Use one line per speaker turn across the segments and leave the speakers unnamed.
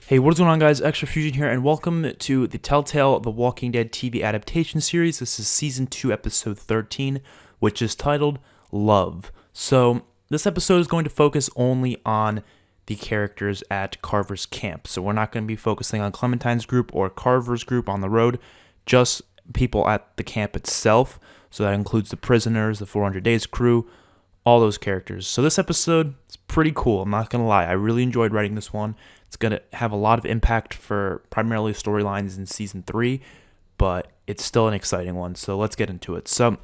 Hey, what is going on, guys? XpertFusion here, and welcome to the Telltale The Walking Dead TV adaptation series. This is Season 2, Episode 13, which is titled Love. So, this episode is going to focus only on the characters at Carver's camp. So, we're not going to be focusing on Clementine's group or Carver's group on the road, just people at the camp itself. So, that includes the prisoners, the 400 Days crew, all those characters. So, this episode is pretty cool. I'm not going to lie. I really enjoyed writing this one. It's going to have a lot of impact for primarily storylines in Season 3, but it's still an exciting one, so let's get into it. So,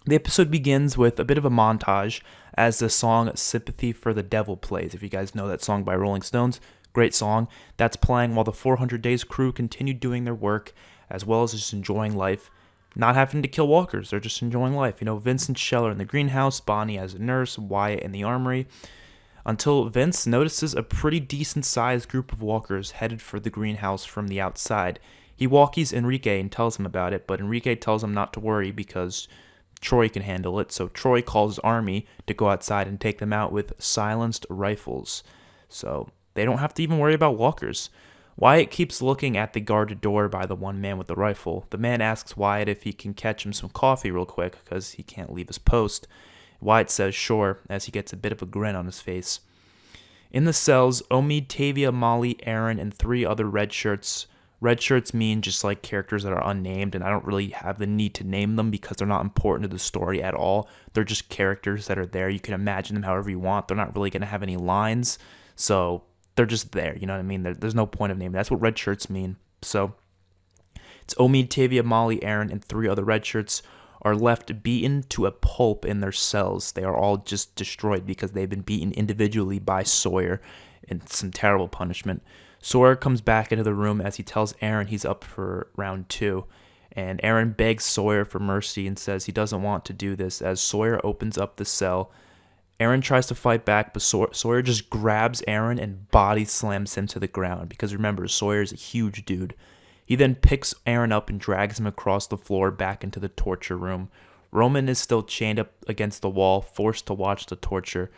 the episode begins with a bit of a montage as the song Sympathy for the Devil plays. If you guys know that song by Rolling Stones, great song. That's playing while the 400 Days crew continued doing their work, as well as just enjoying life, not having to kill walkers. They're just enjoying life. You know, Vince and Shell are in the greenhouse, Bonnie as a nurse, Wyatt in the armory, until Vince notices a pretty decent-sized group of walkers headed for the greenhouse from the outside. He walkies Enrique and tells him about it, but Enrique tells him not to worry because Troy can handle it, so Troy calls his army to go outside and take them out with silenced rifles. So they don't have to even worry about walkers. Wyatt keeps looking at the guarded door by the one man with the rifle. The man asks Wyatt if he can catch him some coffee real quick because he can't leave his post. Wyatt says sure, as he gets a bit of a grin on his face. In the cells, Omid, Tavia, Molly, Aaron, and 3 other red shirts. Red shirts mean just like characters that are unnamed, and I don't really have the need to name them because they're not important to the story at all. They're just characters that are there. You can imagine them however you want. They're not really going to have any lines, so they're just there. You know what I mean? There's no point of naming. That's what red shirts mean. So it's Omid, Tavia, Molly, Aaron, and 3 other red shirts are left beaten to a pulp in their cells. They are all just destroyed because they've been beaten individually by Sawyer in some terrible punishment. Sawyer comes back into the room as he tells Aaron he's up for round 2. And Aaron begs Sawyer for mercy and says he doesn't want to do this as Sawyer opens up the cell. Aaron tries to fight back, but Sawyer just grabs Aaron and body slams him to the ground because remember, Sawyer's a huge dude. He then picks Aaron up and drags him across the floor back into the torture room. Roman is still chained up against the wall, forced to watch the torture.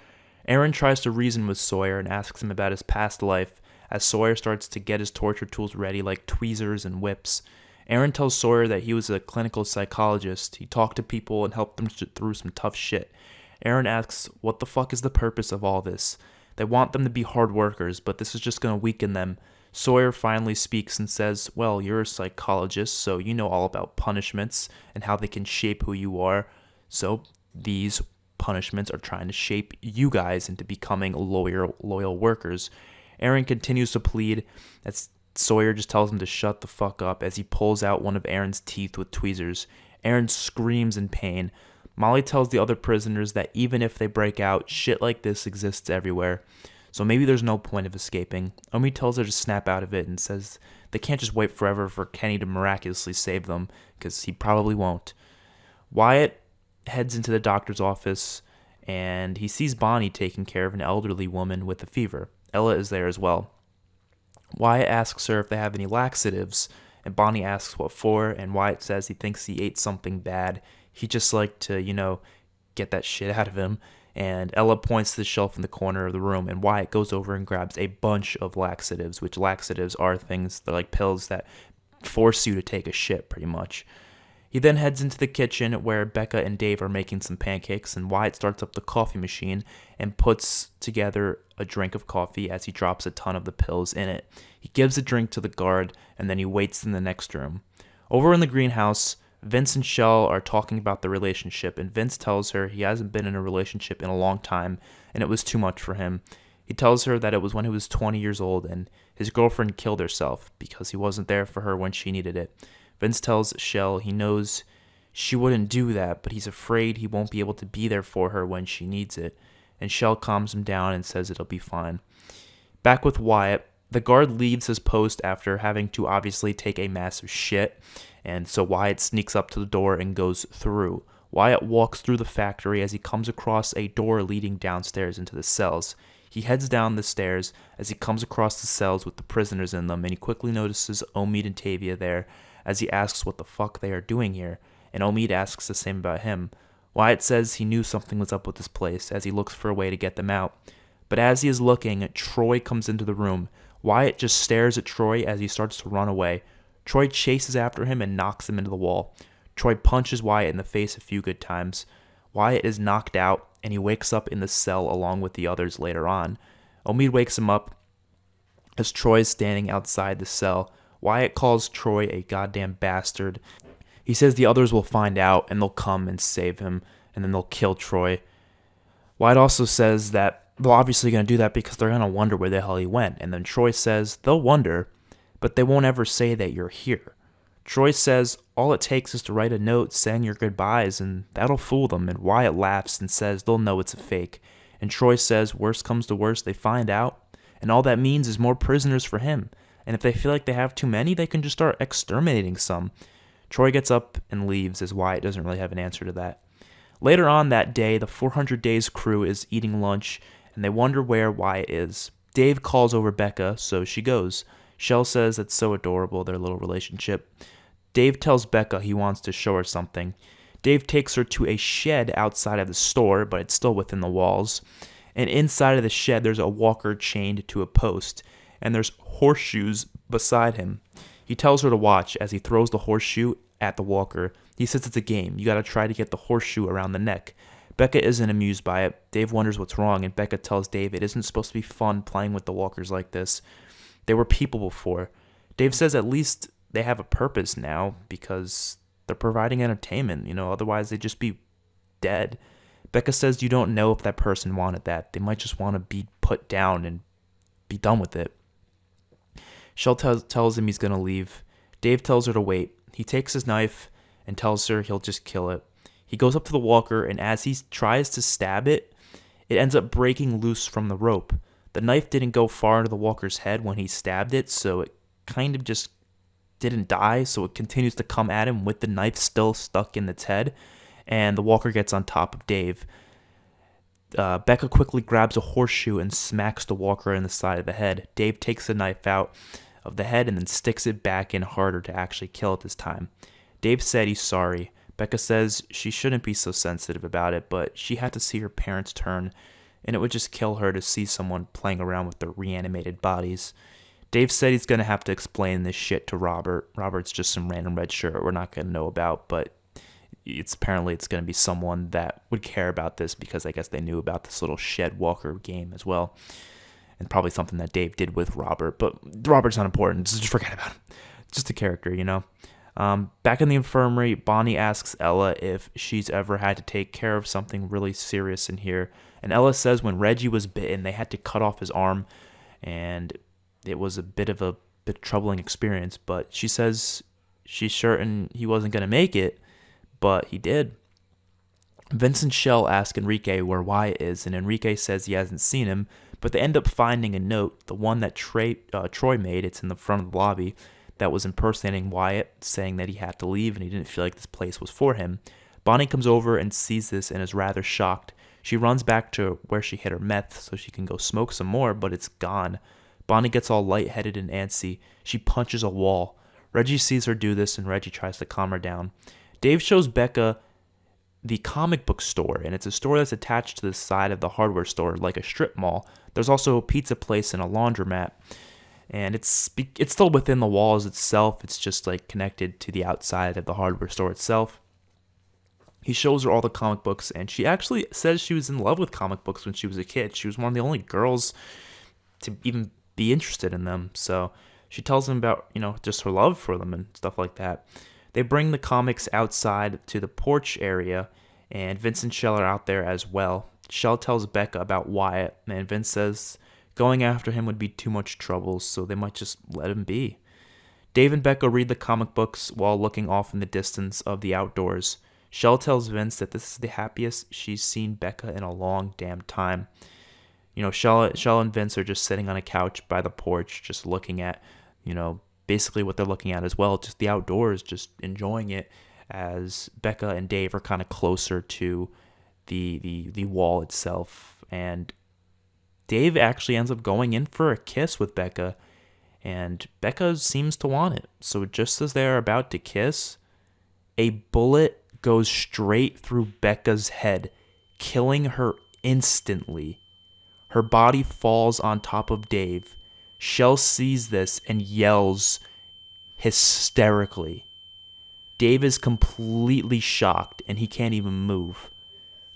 Aaron tries to reason with Sawyer and asks him about his past life as Sawyer starts to get his torture tools ready like tweezers and whips. Aaron tells Sawyer that he was a clinical psychologist. He talked to people and helped them through some tough shit. Aaron asks, what the fuck is the purpose of all this? They want them to be hard workers, but this is just going to weaken them. Sawyer finally speaks and says, well, you're a psychologist, so you know all about punishments and how they can shape who you are. So these punishments are trying to shape you guys into becoming loyal workers. Aaron continues to plead as Sawyer just tells him to shut the fuck up as he pulls out one of Aaron's teeth with tweezers. Aaron screams in pain. Molly tells the other prisoners that even if they break out, shit like this exists everywhere. So maybe there's no point of escaping. Omi tells her to snap out of it and says they can't just wait forever for Kenny to miraculously save them, because he probably won't. Wyatt heads into the doctor's office, and he sees Bonnie taking care of an elderly woman with a fever. Ella is there as well. Wyatt asks her if they have any laxatives, and Bonnie asks what for, and Wyatt says he thinks he ate something bad. He just liked to, get that shit out of him. And Ella points to the shelf in the corner of the room, and Wyatt goes over and grabs a bunch of laxatives, which laxatives are things, they're like pills that force you to take a shit, pretty much. He then heads into the kitchen where Becca and Dave are making some pancakes, and Wyatt starts up the coffee machine and puts together a drink of coffee as he drops a ton of the pills in it. He gives the drink to the guard, and then he waits in the next room. Over in the greenhouse, Vince and Shell are talking about the relationship, and Vince tells her he hasn't been in a relationship in a long time, and it was too much for him. He tells her that it was when he was 20 years old, and his girlfriend killed herself because he wasn't there for her when she needed it. Vince tells Shell he knows she wouldn't do that, but he's afraid he won't be able to be there for her when she needs it, and Shell calms him down and says it'll be fine. Back with Wyatt, the guard leaves his post after having to obviously take a massive shit, and so Wyatt sneaks up to the door and goes through. Wyatt walks through the factory as he comes across a door leading downstairs into the cells. He heads down the stairs as he comes across the cells with the prisoners in them, and he quickly notices Omid and Tavia there as he asks what the fuck they are doing here, and Omid asks the same about him. Wyatt says he knew something was up with this place as he looks for a way to get them out. But as he is looking, Troy comes into the room. Wyatt just stares at Troy as he starts to run away. Troy chases after him and knocks him into the wall. Troy punches Wyatt in the face a few good times. Wyatt is knocked out, and he wakes up in the cell along with the others later on. Omid wakes him up as Troy is standing outside the cell. Wyatt calls Troy a goddamn bastard. He says the others will find out, and they'll come and save him, and then they'll kill Troy. Wyatt also says that they're obviously going to do that because they're going to wonder where the hell he went. And then Troy says they'll wonder, but they won't ever say that you're here. Troy says all it takes is to write a note saying your goodbyes, and that'll fool them. And Wyatt laughs and says they'll know it's a fake. And Troy says worst comes to worst, they find out, and all that means is more prisoners for him. And if they feel like they have too many, they can just start exterminating some. Troy gets up and leaves as Wyatt doesn't really have an answer to that. Later on that day, the 400 Days crew is eating lunch, and they wonder where Wyatt is. Dave calls over Becca, so she goes. Shell says it's so adorable, their little relationship. Dave tells Becca he wants to show her something. Dave takes her to a shed outside of the store, but it's still within the walls. And inside of the shed, there's a walker chained to a post, and there's horseshoes beside him. He tells her to watch as he throws the horseshoe at the walker. He says it's a game. You gotta try to get the horseshoe around the neck. Becca isn't amused by it. Dave wonders what's wrong, and Becca tells Dave it isn't supposed to be fun playing with the walkers like this. They were people before. Dave says at least they have a purpose now because they're providing entertainment, otherwise they'd just be dead. Becca says you don't know if that person wanted that. They might just want to be put down and be done with it. Shell tells him he's going to leave. Dave tells her to wait. He takes his knife and tells her he'll just kill it. He goes up to the walker, and as he tries to stab it, it ends up breaking loose from the rope. The knife didn't go far into the walker's head when he stabbed it, so it kind of just didn't die, so it continues to come at him with the knife still stuck in its head, and the walker gets on top of Dave. Becca quickly grabs a horseshoe and smacks the walker in the side of the head. Dave takes the knife out of the head and then sticks it back in harder to actually kill it this time. Dave said he's sorry. Becca says she shouldn't be so sensitive about it, but she had to see her parents turn, and it would just kill her to see someone playing around with their reanimated bodies. Dave said he's going to have to explain this shit to Robert. Robert's just some random red shirt we're not going to know about, but it's going to be someone that would care about this because I guess they knew about this little shed walker game as well. And probably something that Dave did with Robert, but Robert's not important, so just forget about him. Just a character, Back in the infirmary, Bonnie asks Ella if she's ever had to take care of something really serious in here. And Ella says when Reggie was bitten, they had to cut off his arm, and it was a bit troubling experience, but she says she's certain he wasn't going to make it, but he did. Vince and Shell ask Enrique where Wyatt is, and Enrique says he hasn't seen him, but they end up finding a note, the one that Troy made. It's in the front of the lobby, that was impersonating Wyatt, saying that he had to leave and he didn't feel like this place was for him. Bonnie comes over and sees this and is rather shocked. She runs back to where she hid her meth so she can go smoke some more, but it's gone. Bonnie gets all lightheaded and antsy. She punches a wall. Reggie sees her do this, and Reggie tries to calm her down. Dave shows Becca the comic book store, and it's a store that's attached to the side of the hardware store, like a strip mall. There's also a pizza place and a laundromat, and it's still within the walls itself. It's just like connected to the outside of the hardware store itself. He shows her all the comic books, and she actually says she was in love with comic books when she was a kid. She was one of the only girls to even be interested in them. So she tells him about, just her love for them and stuff like that. They bring the comics outside to the porch area, and Vince and Shell are out there as well. Shell tells Becca about Wyatt, and Vince says going after him would be too much trouble, so they might just let him be. Dave and Becca read the comic books while looking off in the distance of the outdoors. Shell tells Vince that this is the happiest she's seen Becca in a long damn time. Shell and Vince are just sitting on a couch by the porch, just looking at, basically what they're looking at as well, just the outdoors, just enjoying it, as Becca and Dave are kind of closer to the wall itself. And Dave actually ends up going in for a kiss with Becca, and Becca seems to want it. So just as they're about to kiss, a bullet goes straight through Becca's head, killing her instantly. Her body falls on top of Dave. Shell sees this and yells hysterically. Dave is completely shocked and he can't even move.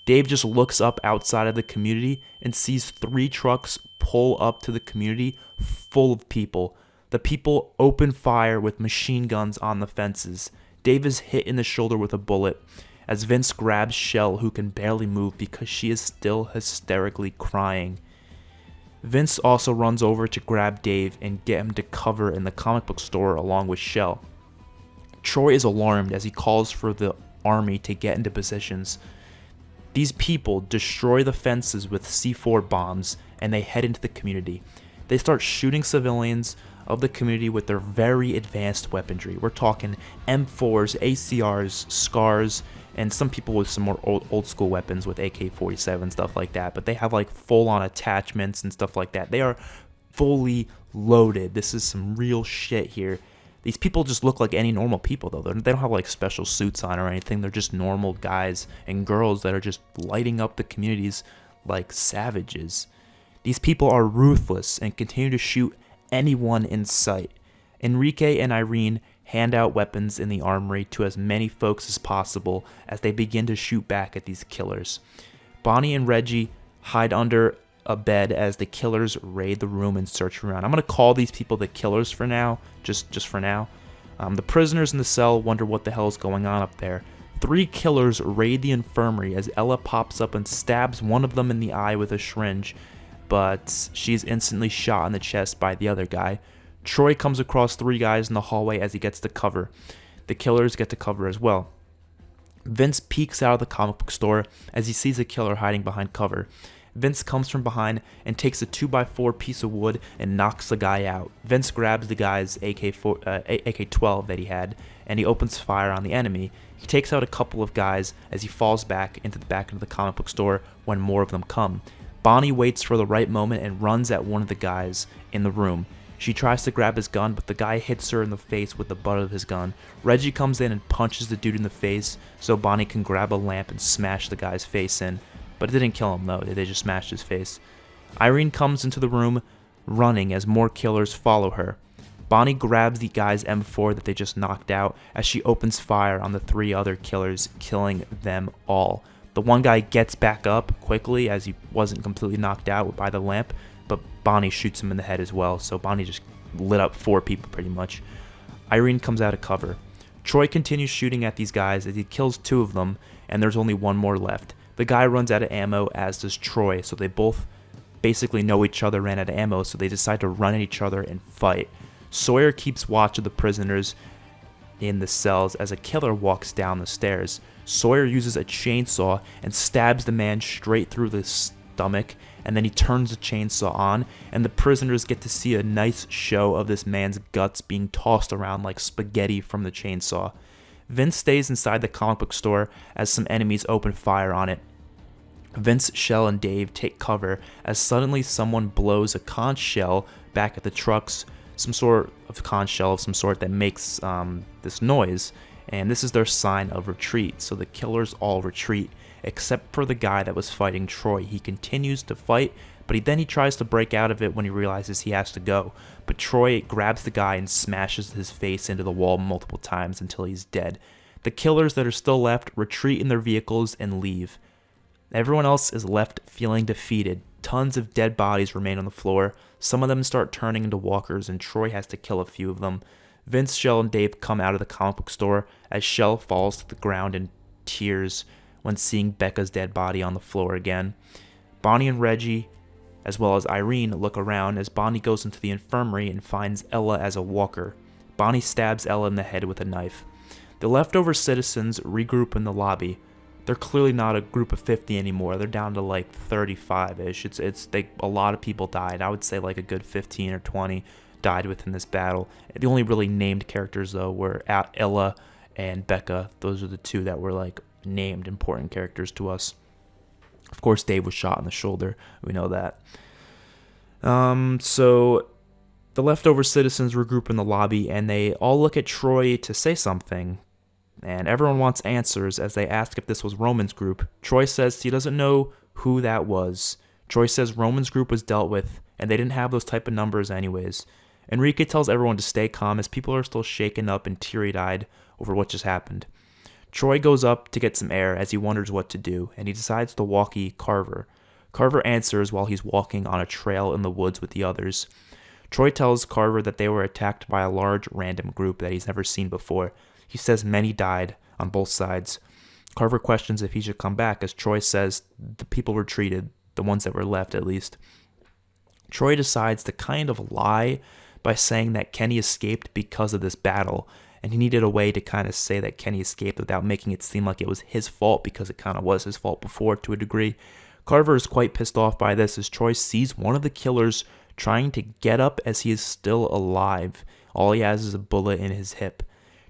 Dave just looks up outside of the community and sees 3 trucks pull up to the community full of people. The people open fire with machine guns on the fences. Dave is hit in the shoulder with a bullet as Vince grabs Shell, who can barely move because she is still hysterically crying. Vince also runs over to grab Dave and get him to cover in the comic book store along with Shell. Troy is alarmed as he calls for the army to get into positions. These people destroy the fences with C4 bombs and they head into the community. They start shooting civilians of the community with their very advanced weaponry. We're talking M4s, ACRs, SCARs, and some people with some more old school weapons with AK-47, stuff like that. But they have like full-on attachments and stuff like that. They are fully loaded. This is some real shit here. These people just look like any normal people, though. They don't have like special suits on or anything. They're just normal guys and girls that are just lighting up the communities like savages. These people are ruthless and continue to shoot anyone in sight. Enrique and Irene hand out weapons in the armory to as many folks as possible as they begin to shoot back at these killers. Bonnie and Reggie hide under a bed as the killers raid the room and search around. I'm going to call these people the killers for now, just for now. The prisoners in the cell wonder what the hell is going on up there. 3 killers raid the infirmary as Ella pops up and stabs one of them in the eye with a syringe, but she's instantly shot in the chest by the other guy. Troy comes across 3 guys in the hallway as he gets to cover. The killers get to cover as well. Vince peeks out of the comic book store as he sees a killer hiding behind cover. Vince comes from behind and takes a 2x4 piece of wood and knocks the guy out. Vince grabs the guy's AK-12 that he had, and he opens fire on the enemy. He takes out a couple of guys as he falls back into the comic book store when more of them come. Bonnie waits for the right moment and runs at one of the guys in the room. She tries to grab his gun, but the guy hits her in the face with the butt of his gun. Reggie comes in and punches the dude in the face so Bonnie can grab a lamp and smash the guy's face in. But it didn't kill him though, they just smashed his face. Irene comes into the room running as more killers follow her. Bonnie grabs the guy's M4 that they just knocked out as she opens fire on the 3 other killers, killing them all. The one guy gets back up quickly as he wasn't completely knocked out by the lamp, but Bonnie shoots him in the head as well, so Bonnie just lit up 4 people pretty much. Irene comes out of cover. Troy continues shooting at these guys as he kills 2 of them, and there's only 1 more left. The guy runs out of ammo, as does Troy, so they both basically know each other ran out of ammo, so they decide to run at each other and fight. Sawyer keeps watch of the prisoners in the cells as a killer walks down the stairs. Sawyer uses a chainsaw and stabs the man straight through the stomach, and then he turns the chainsaw on, and the prisoners get to see a nice show of this man's guts being tossed around like spaghetti from the chainsaw. Vince stays inside the comic book store as some enemies open fire on it. Vince, Shell, and Dave take cover as suddenly someone blows a conch shell back at the trucks, some sort of conch shell of some sort that makes this noise, and this is their sign of retreat. So the killers all retreat, except for the guy that was fighting Troy. He continues to fight, but he tries to break out of it when he realizes he has to go. But Troy grabs the guy and smashes his face into the wall multiple times until he's dead. The killers that are still left retreat in their vehicles and leave. Everyone else is left feeling defeated. Tons of dead bodies remain on the floor. Some of them start turning into walkers, and Troy has to kill a few of them. Vince, Shell, and Dave come out of the comic book store as Shell falls to the ground in tears when seeing Becca's dead body on the floor again. Bonnie and Reggie, as well as Irene, look around as Bonnie goes into the infirmary and finds Ella as a walker. Bonnie stabs Ella in the head with a knife. The leftover citizens regroup in the lobby. They're clearly not a group of 50 anymore. They're down to like 35-ish. A lot of people died. I would say like a good 15 or 20 died within this battle. The only really named characters though were Ella and Becca. Those are the 2 that were like named important characters to us. Of course, Dave was shot in the shoulder. We know that. So the leftover citizens regroup in the lobby, and they all look at Troy to say something. And everyone wants answers as they ask if this was Roman's group. Troy says he doesn't know who that was. Troy says Roman's group was dealt with and they didn't have those type of numbers anyways. Enrique tells everyone to stay calm as people are still shaken up and teary-eyed over what just happened. Troy goes up to get some air as he wonders what to do, and he decides to walkie Carver. Carver answers while he's walking on a trail in the woods with the others. Troy tells Carver that they were attacked by a large random group that he's never seen before. He says many died on both sides. Carver questions if he should come back, as Troy says the people were treated, the ones that were left at least. Troy decides to kind of lie by saying that Kenny escaped because of this battle, and he needed a way to kind of say that Kenny escaped without making it seem like it was his fault, because it kind of was his fault before to a degree. Carver is quite pissed off by this as Troy sees one of the killers trying to get up as he is still alive. All he has is a bullet in his hip.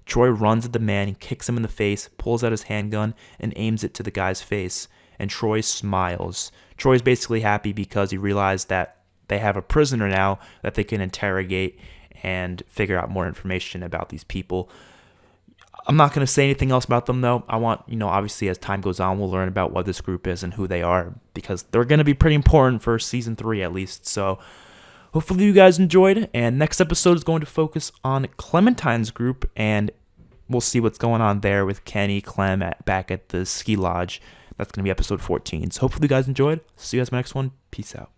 Troy runs at the man and kicks him in the face, pulls out his handgun, and aims it to the guy's face. And Troy smiles. Troy's basically happy because he realized that they have a prisoner now that they can interrogate and figure out more information about these people. I'm not going to say anything else about them, though. I want, obviously as time goes on, we'll learn about what this group is and who they are, because they're going to be pretty important for season 3 at least. So hopefully you guys enjoyed, and next episode is going to focus on Clementine's group, and we'll see what's going on there with Kenny, Clem back at the ski lodge. That's going to be episode 14. So hopefully you guys enjoyed. See you guys in my next one. Peace out.